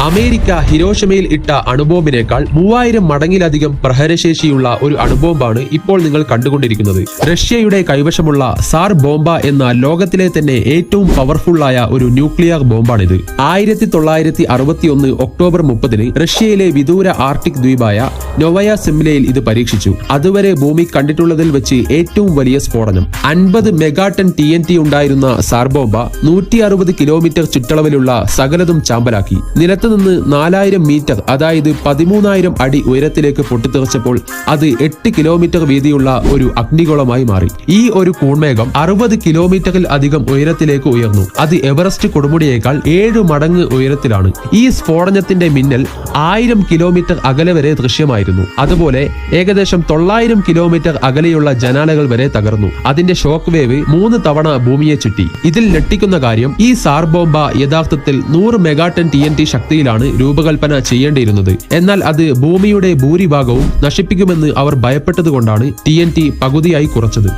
America ഹിരോഷിമയിൽ ഇട്ട അണുബോംബിനേക്കാൾ 3000 മടങ്ങിലധികം പ്രഹരശേഷിയുള്ള ഒരു അണുബോംബാണ് ഇപ്പോൾ നിങ്ങൾ കണ്ടുകൊണ്ടിരിക്കുന്നത്. റഷ്യയുടെ കൈവശമുള്ള സാർ ബോംബ എന്ന ലോകത്തിലെ തന്നെ ഏറ്റവും പവർഫുള്ളായ ഒരു ന്യൂക്ലിയർ ബോംബാണിത്. 1961 ഒക്ടോബർ 30 റഷ്യയിലെ വിദൂര ആർട്ടിക് ദ്വീപായ നൊവയ സിംലയിൽ ഇത് പരീക്ഷിച്ചു. അതുവരെ ഭൂമി കണ്ടിട്ടുള്ളതിൽ വെച്ച് ഏറ്റവും വലിയ സ്ഫോടനം. 50 മെഗാടൺ TNT ഉണ്ടായിരുന്ന സാർ ബോംബ 160 കിലോമീറ്റർ ചുറ്റളവിലുള്ള സകലതും ചാമ്പലാക്കി. നിലത്തുനിന്ന് 4000 മീറ്റർ, അതായത് 13000 അടി ഉയരത്തിലേക്ക് പൊട്ടിത്തെറിച്ചപ്പോൾ അത് 8 കിലോമീറ്റർ വീതിയുള്ള ഒരു അഗ്നിഗോളമായി മാറി. ഈ ഒരു കൂൺമേഘം 60 കിലോമീറ്ററിൽ അധികം ഉയരത്തിലേക്ക് ഉയർന്നു. അത് എവറസ്റ്റ് കൊടുമുടിയേക്കാൾ 7 മടങ്ങ് ഉയരത്തിലാണ്. ഈ സ്ഫോടനത്തിന്റെ മിന്നൽ 1000 കിലോമീറ്റർ അകലെ വരെ ദൃശ്യമായിരുന്നു. അതുപോലെ ഏകദേശം 900 കിലോമീറ്റർ അകലെയുള്ള ജനാലകൾ വരെ തകർന്നു. അതിന്റെ ഷോക്ക് വേവ് 3 തവണ ഭൂമിയെ ചുറ്റി. ഇതിൽ ഞെട്ടിക്കുന്ന കാര്യം, ഈ സാർ ബോംബ യഥാർത്ഥത്തിൽ 100 മെഗാടൺ TNT ശക്തിയിലാണ് രൂപകൽപ്പന ചെയ്യേണ്ടിയിരുന്നത്. എന്നാൽ അത് ഭൂമിയുടെ ഭൂരിഭാഗവും നശിപ്പിക്കുമെന്ന് അവർ ഭയപ്പെട്ടതുകൊണ്ടാണ് TNT പകുതിയായി കുറച്ചത്.